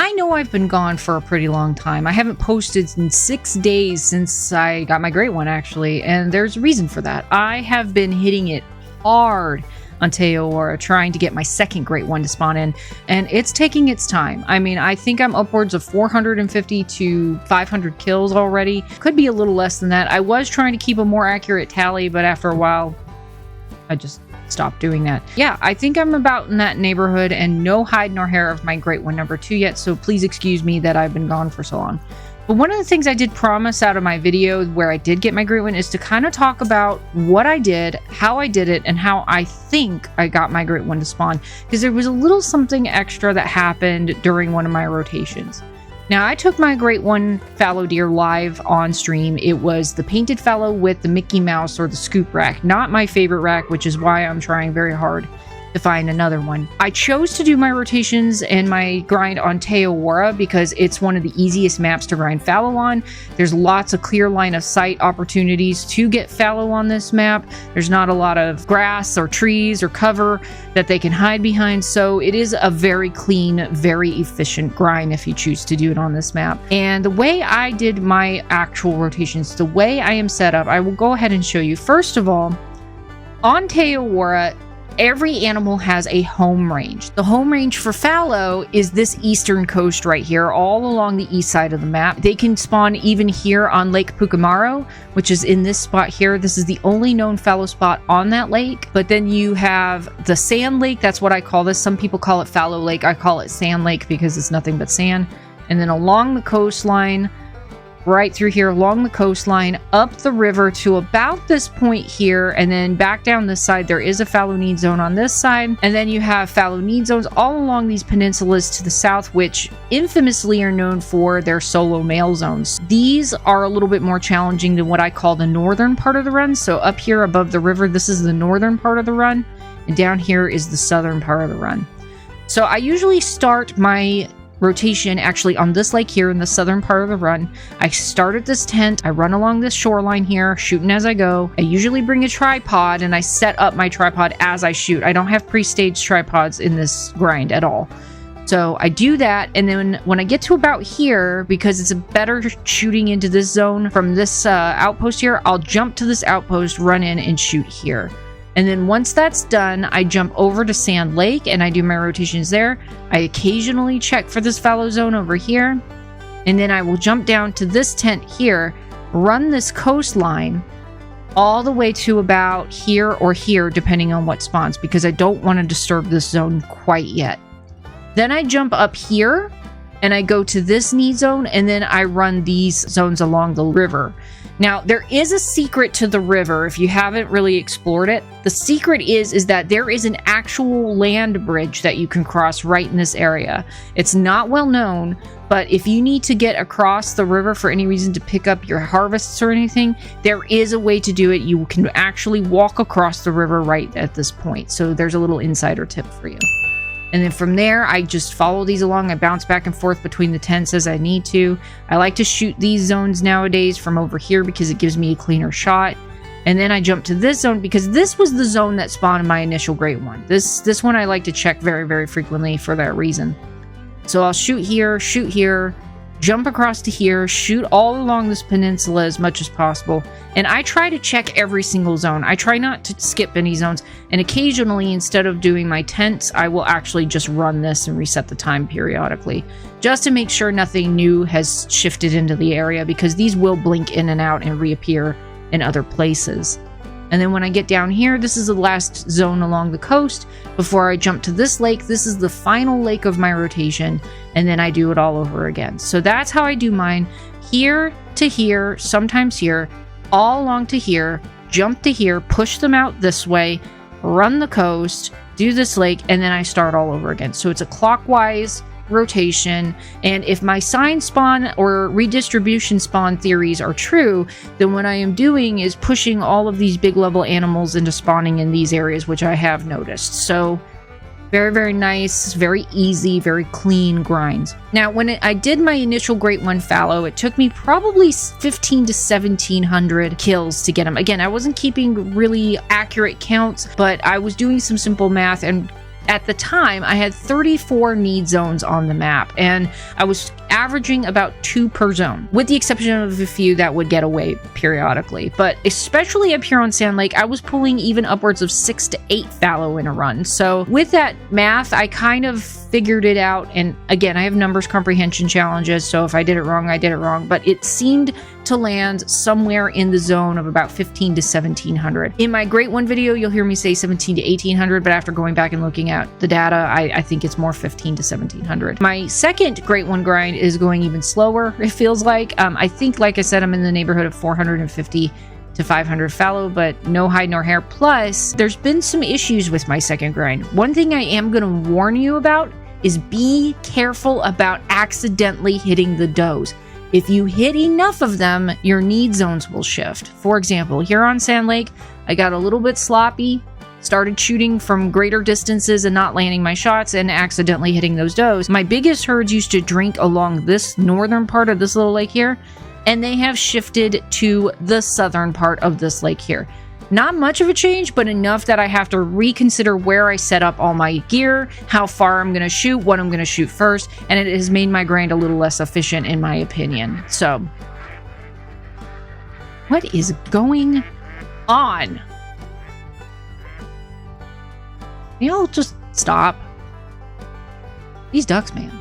I know I've been gone for a pretty long time. I haven't posted in 6 days since I got my Great One, actually, and there's a reason for that. I have been hitting it hard on Te Awaroa, trying to get my second Great One to spawn in, and it's taking its time. I mean, I think I'm upwards of 450 to 500 kills already. Could be a little less than that. I was trying to keep a more accurate tally, but after a while, I just stopped doing that. Yeah, I think I'm about in that neighborhood, and no hide nor hair of my Great One number 2 yet, so please excuse me that I've been gone for so long. But one of the things I did promise out of my video where I did get my Great One is to kind of talk about what I did, how I did it, and how I think I got my Great One to spawn, because there was a little something extra that happened during one of my rotations. Now, I took my Great One Fallow Deer live on stream. It was the painted fallow with the Mickey Mouse or the scoop rack. Not my favorite rack, which is why I'm trying very hard to find another one. I chose to do my rotations and my grind on Te Awaroa because it's one of the easiest maps to grind fallow on. There's lots of clear line of sight opportunities to get fallow on this map. There's not a lot of grass or trees or cover that they can hide behind, so it is a very clean, very efficient grind if you choose to do it on this map. And the way I did my actual rotations, the way I am set up, I will go ahead and show you. First of all, on Te Awaroa, every animal has a home range. The home range for fallow is this eastern coast right here, all along the east side of the map. They can spawn even here on Lake Pukamaro, which is in this spot here. This is the only known fallow spot on that lake. But then you have the sand lake. That's what I call this. Some people call it fallow lake. I call it sand lake because it's nothing but sand. And then along the coastline, right through here along the coastline, up the river to about this point here, and then back down this side, there is a fallow need zone on this side, and then you have fallow need zones all along these peninsulas to the south, which infamously are known for their solo male zones. These are a little bit more challenging than what I call the northern part of the run. So up here above the river, this is the northern part of the run, and down here is the southern part of the run. So I usually start my rotation actually on this lake here in the southern part of the run. I start at this tent, I run along this shoreline here, shooting as I go. I usually bring a tripod and I set up my tripod as I shoot. I don't have pre-staged tripods in this grind at all. So I do that, and then when I get to about here, because it's a better shooting into this zone from this outpost here, I'll jump to this outpost, run in, and shoot here. And then once that's done, I jump over to Sand Lake and I do my rotations there. I occasionally check for this fallow zone over here. And then I will jump down to this tent here, run this coastline all the way to about here or here, depending on what spawns, because I don't want to disturb this zone quite yet. Then I jump up here and I go to this need zone, and then I run these zones along the river. Now, there is a secret to the river if you haven't really explored it. The secret is that there is an actual land bridge that you can cross right in this area. It's not well known, but if you need to get across the river for any reason to pick up your harvests or anything, there is a way to do it. You can actually walk across the river right at this point. So there's a little insider tip for you. And then from there, I just follow these along. I bounce back and forth between the tents as I need to. I like to shoot these zones nowadays from over here because it gives me a cleaner shot. And then I jump to this zone because this was the zone that spawned my initial Great One. This one I like to check very, very frequently for that reason. So I'll shoot here, jump across to here, shoot all along this peninsula as much as possible. And I try to check every single zone. I try not to skip any zones. And occasionally, instead of doing my tents, I will actually just run this and reset the time periodically, just to make sure nothing new has shifted into the area, because these will blink in and out and reappear in other places. And then when I get down here, this is the last zone along the coast before I jump to this lake. This is the final lake of my rotation, and then I do it all over again. So that's how I do mine. Here to here, sometimes here, all along to here, jump to here, push them out this way, run the coast, do this lake, and then I start all over again. So it's a clockwise rotation, and if my sign spawn or redistribution spawn theories are true, then what I am doing is pushing all of these big level animals into spawning in these areas, which I have noticed. So very, very nice, very easy, very clean grinds. Now, when I did my initial Great One Fallow, it took me probably 15 to 1700 kills to get them. Again, I wasn't keeping really accurate counts, but I was doing some simple math and at the time, I had 34 need zones on the map, and I was averaging about 2 per zone, with the exception of a few that would get away periodically. But especially up here on Sand Lake, I was pulling even upwards of 6 to 8 fallow in a run. So with that math, I kind of figured it out. And again, I have numbers comprehension challenges, so if I did it wrong, I did it wrong. But it seemed to land somewhere in the zone of about 15 to 1700. In my Great One video, you'll hear me say 17 to 1800, but after going back and looking at the data, I think it's more 15 to 1700. My second Great One grind is going even slower, it feels like. I think, like I said, I'm in the neighborhood of 450 to 500 fallow, but no hide nor hair. Plus, there's been some issues with my second grind. One thing I am going to warn you about is be careful about accidentally hitting the does. If you hit enough of them, your need zones will shift. For example, here on Sand Lake, I got a little bit sloppy, started shooting from greater distances and not landing my shots and accidentally hitting those does. My biggest herds used to drink along this northern part of this little lake here, and they have shifted to the southern part of this lake here. Not much of a change, but enough that I have to reconsider where I set up all my gear, how far I'm going to shoot, what I'm going to shoot first, and it has made my grind a little less efficient in my opinion. So, what is going on? Y'all just stop. These ducks, man.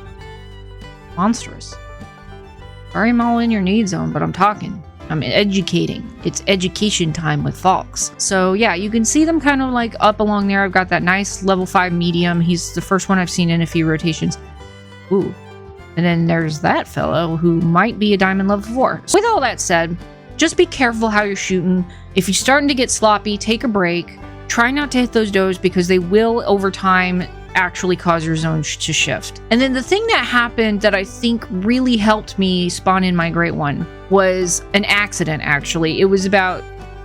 Monstrous. Sorry I'm all in your need zone, but I'm talking. I'm educating. It's education time with Falx. So yeah, you can see them kind of like up along there. I've got that nice level 5 medium. He's the first one I've seen in a few rotations. Ooh. And then there's that fellow who might be a diamond level 4. So with all that said, just be careful how you're shooting. If you're starting to get sloppy, take a break. Try not to hit those does because they will, over time, actually cause your zone to shift. And then the thing that happened that I think really helped me spawn in my Great One was an accident, actually. It was about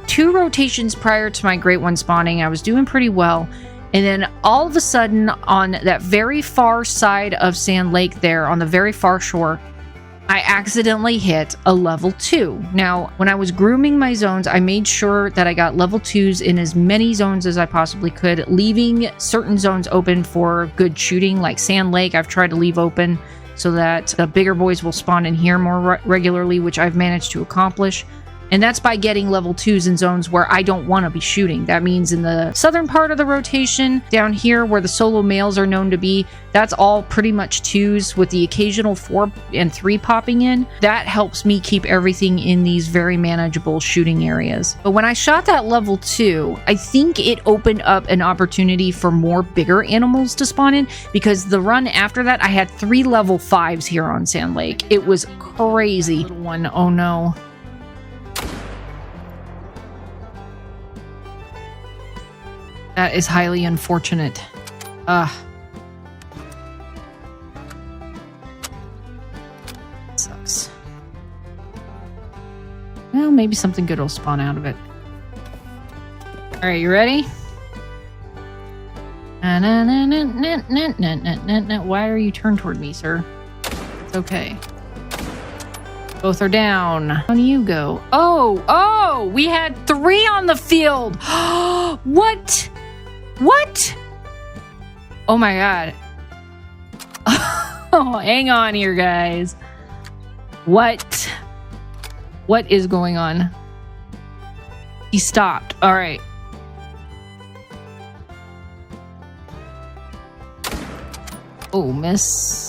2 rotations prior to my Great One spawning. I was doing pretty well. And then all of a sudden, on that very far side of Sand Lake there, on the very far shore, I accidentally hit a level 2. Now, when I was grooming my zones, I made sure that I got level 2s in as many zones as I possibly could, leaving certain zones open for good shooting, like Sand Lake. I've tried to leave open so that the bigger boys will spawn in here more regularly, which I've managed to accomplish. And that's by getting level 2s in zones where I don't want to be shooting. That means in the southern part of the rotation, down here where the solo males are known to be, that's all pretty much 2s with the occasional 4 and 3 popping in. That helps me keep everything in these very manageable shooting areas. But when I shot that level 2, I think it opened up an opportunity for more bigger animals to spawn in, because the run after that, I had 3 level 5s here on Sand Lake. It was crazy. Little one, oh no. That is highly unfortunate. Sucks. Well, maybe something good will spawn out of it. Alright, you ready? Why are you turned toward me, sir? It's okay. Both are down. Down you go. Oh! We had 3 on the field! What? What? Oh my god. Oh, hang on here, guys. What? What is going on? He stopped. Alright. Oh, miss.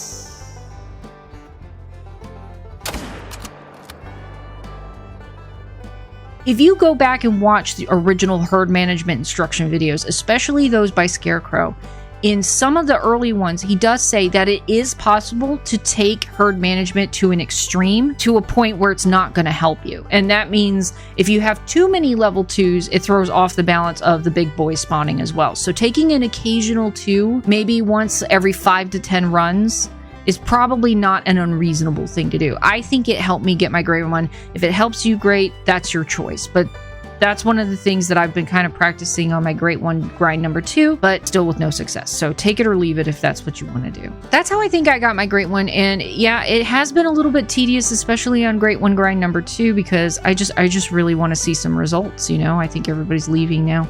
If you go back and watch the original herd management instruction videos, especially those by Scarecrow, in some of the early ones, he does say that it is possible to take herd management to an extreme, to a point where it's not going to help you. And that means if you have too many level 2s, it throws off the balance of the big boys spawning as well. So taking an occasional 2, maybe once every 5 to 10 runs, is probably not an unreasonable thing to do. I think it helped me get my Great One. If it helps you, great, that's your choice. But that's one of the things that I've been kind of practicing on my Great One grind number 2, but still with no success. So take it or leave it if that's what you want to do. That's how I think I got my Great One. And yeah, it has been a little bit tedious, especially on Great One grind number 2, because I just really want to see some results. You know, I think everybody's leaving now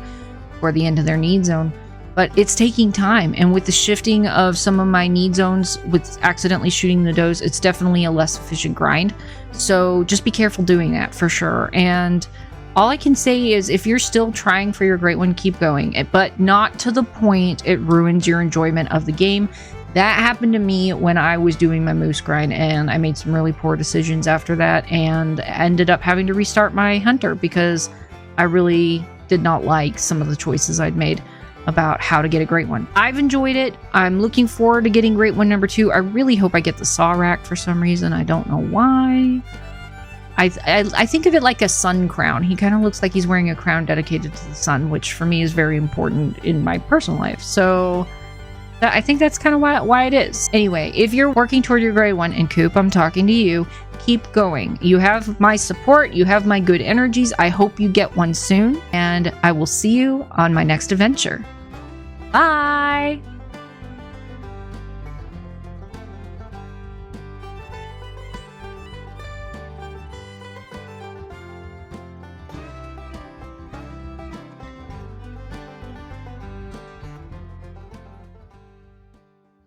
for the end of their need zone. but it's taking time. And with the shifting of some of my need zones with accidentally shooting the does, it's definitely a less efficient grind. So just be careful doing that for sure. And all I can say is if you're still trying for your great one, keep going, but not to the point it ruins your enjoyment of the game. That happened to me when I was doing my moose grind, and I made some really poor decisions after that and ended up having to restart my hunter because I really did not like some of the choices I'd made about how to get a great one. I've enjoyed it. I'm looking forward to getting great one number 2. I really hope I get the saw rack for some reason. I don't know why. I think of it like a sun crown. He kind of looks like he's wearing a crown dedicated to the sun, which for me is very important in my personal life. So I think that's kind of why it is. Anyway, if you're working toward your great one, and Coop, I'm talking to you, keep going. You have my support. You have my good energies. I hope you get one soon, and I will see you on my next adventure. Bye!